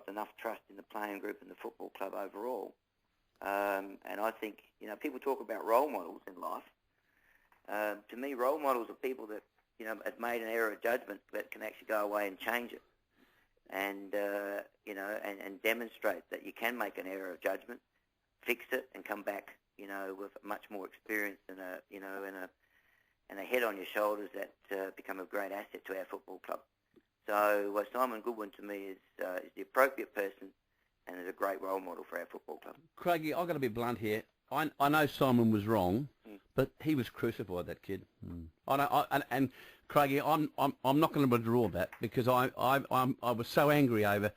enough trust in the playing group and the football club overall. And I think, people talk about role models in life. To me, role models are people that, have made an error of judgment but can actually go away and change it. And, and demonstrate that you can make an error of judgment, fix it, and come back, with much more experience and a head on your shoulders that become a great asset to our football club. So Simon Goodwin, to me, is the appropriate person and is a great role model for our football club. Craigie, I've got to be blunt here. I know Simon was wrong, but he was crucified, that kid. And Craigie, I'm not going to withdraw that because I was so angry over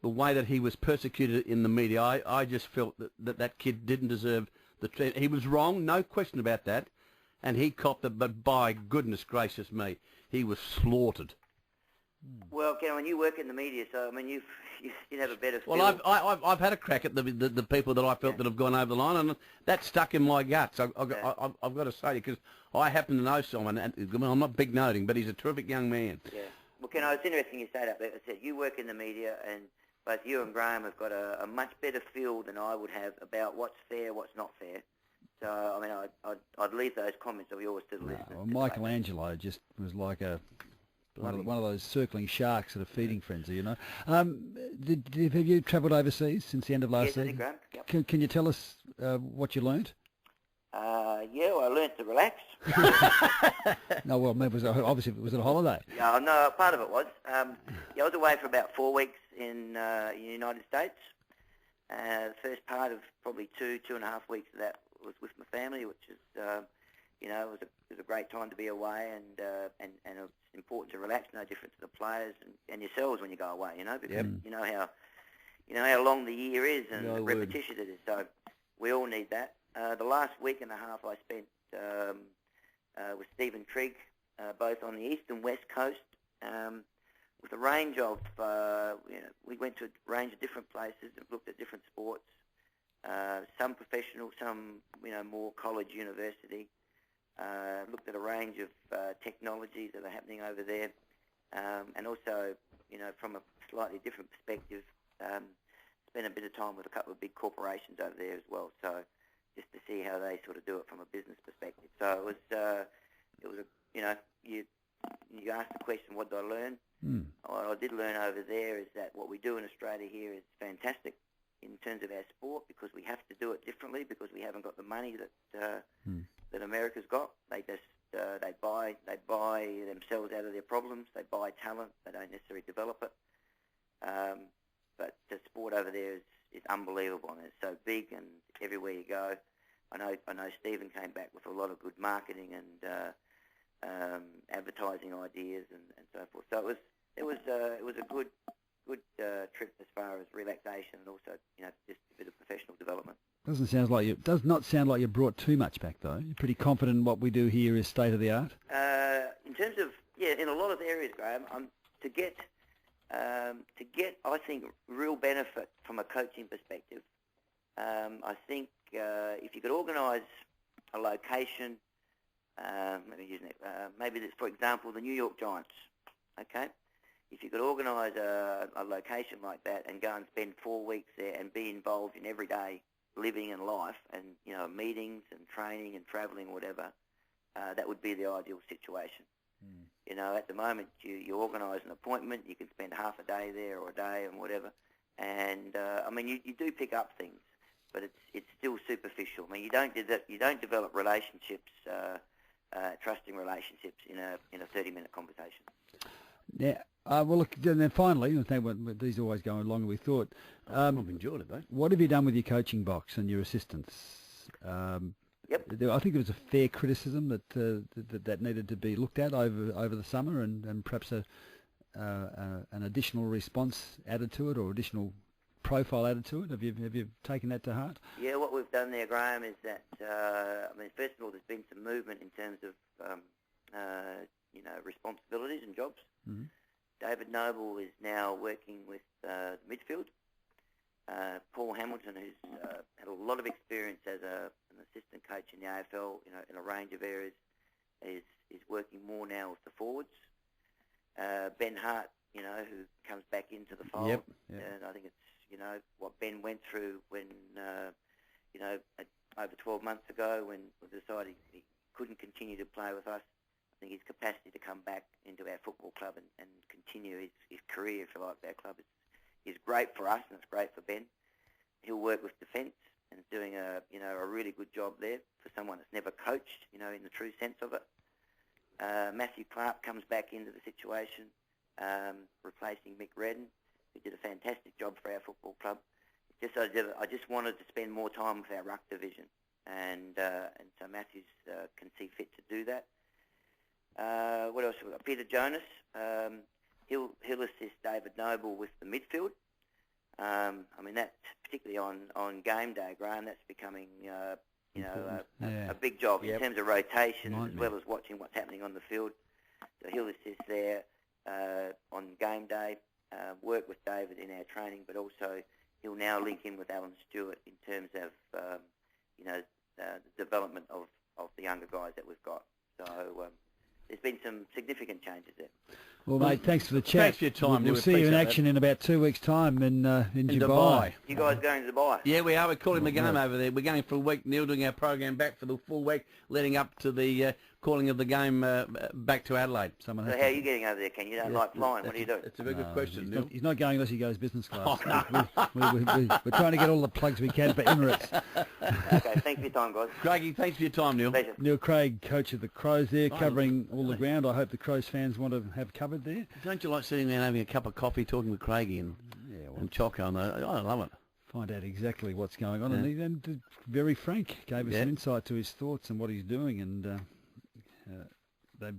the way that he was persecuted in the media. I just felt that kid didn't deserve the treatment. He was wrong, no question about that, and he copped it. But by goodness gracious me, he was slaughtered. Well, Ken, when you work in the media, so I mean, you have a better feel. Well, I've had a crack at the people that I felt that have gone over the line, and that stuck in my guts. I've got to say, because I happen to know someone, and I'm not big noting, but he's a terrific young man. Yeah. Well, Ken, it's interesting you say that. But I said you work in the media, and both you and Graham have got a much better feel than I would have about what's fair, what's not fair. So, I mean, I'd leave those comments of yours to the listeners. Well, Michelangelo just was like one of those circling sharks at a feeding frenzy, have you travelled overseas since the end of last season? Yes, Graham. Yep. Can you tell us what you learnt? I learnt to relax. No, well, was it a holiday? Yeah, no, part of it was. I was away for about 4 weeks in the United States. The first part of probably 2.5 weeks of that was with my family, which is, it was a great time to be away, and it's important to relax. No different to the players and yourselves when you go away, because you know how long the year is and repetitious it is. So we all need that. The last week and a half I spent with Stephen Trigg, both on the east and west coast, with a range of, we went to a range of different places and looked at different sports, some professional, some, more college, university, looked at a range of technologies that are happening over there, and also, from a slightly different perspective, spent a bit of time with a couple of big corporations over there as well, so just to see how they sort of do it from a business perspective. So you asked the question, what did I learn? What I did learn over there is that what we do in Australia here is fantastic in terms of our sport, because we have to do it differently because we haven't got the money that America's got. They just they buy themselves out of their problems. They buy talent. They don't necessarily develop it. But the sport over there is unbelievable, and it's so big, and everywhere you go, I know Stephen came back with a lot of good marketing and advertising ideas and so forth. So it was a good trip as far as relaxation and also just a bit of professional development. Does not sound like you brought too much back though. You're pretty confident what we do here is state of the art. In terms of in a lot of areas, Graham, to get I think real benefit from a coaching perspective. I think if you could organise a location, maybe this, for example, the New York Giants. Okay, if you could organise a location like that and go and spend 4 weeks there and be involved in everyday living and life, and meetings and training and travelling, whatever, that would be the ideal situation. At the moment, you organise an appointment, you can spend half a day there or a day and whatever, and you do pick up things, but it's still superficial. I mean, you don't develop relationships, trusting relationships in a 30-minute conversation. Yeah. Well, look. Then finally, I think these always go on longer than we thought. I've enjoyed it, though. What have you done with your coaching box and your assistants? Yep. I think there was a fair criticism that needed to be looked at over the summer, and perhaps an additional response added to it, or additional profile added to it. Have you taken that to heart? Yeah, what we've done there, Graham, is that first of all, there's been some movement in terms of responsibilities and jobs. Mm-hmm. David Noble is now working with the midfield. Paul Hamilton, who's had a lot of experience as an assistant coach in the AFL, in a range of areas, is working more now with the forwards. Ben Hart who comes back into the fold. Yep. And I think it's, what Ben went through when, over 12 months ago when we decided he couldn't continue to play with us. I think his capacity to come back into our football club and continue his career, if you like, with our club is great for us, and it's great for Ben. He'll work with defence and is doing a really good job there for someone that's never coached, in the true sense of it. Matthew Clark comes back into the situation, replacing Mick Redden, who did a fantastic job for our football club. I just wanted to spend more time with our ruck division, and so Matthews can see fit to do that. What else have we got? Peter Jonas, he'll assist David Noble with the midfield. That's particularly on game day, Graham. That's becoming a big job in terms of rotation as well as watching what's happening on the field. So he'll assist there on game day, work with David in our training, but also he'll now link in with Alan Stewart in terms of the development of the younger guys that we've got. So there's been some significant changes there. Well, mate, thanks for the chat. Thanks for your time. We'll see you in action in about 2 weeks' time in Dubai. You guys going to Dubai? Yeah, we are. We're calling the game over there. We're going for a week, Neil, doing our program back for the full week leading up to the calling of the game back to Adelaide. So how are you getting over there, Ken? You don't like flying. What are you doing? It's a very good question, Neil. He's not going unless he goes business class. We're trying to get all the plugs we can for Emirates. Okay, thanks for your time, guys. Craigie, thanks for your time, Neil. Pleasure. Neil Craig, coach of the Crows there, covering all the ground. I hope the Crows fans want to have covered there. Don't you like sitting there and having a cup of coffee, talking with Craigie and Choco? And I love it. Find out exactly what's going on. And he's very frank, gave us some insight to his thoughts and what he's doing. And they've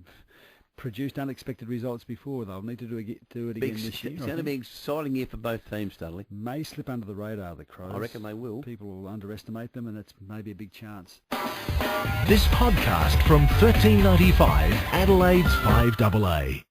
produced unexpected results before. They'll need to do it again this year. It's going to be an exciting year for both teams, Dudley. May slip under the radar, the Crows. I reckon they will. People will underestimate them, and it's maybe a big chance. This podcast from 1395 Adelaide's 5AA.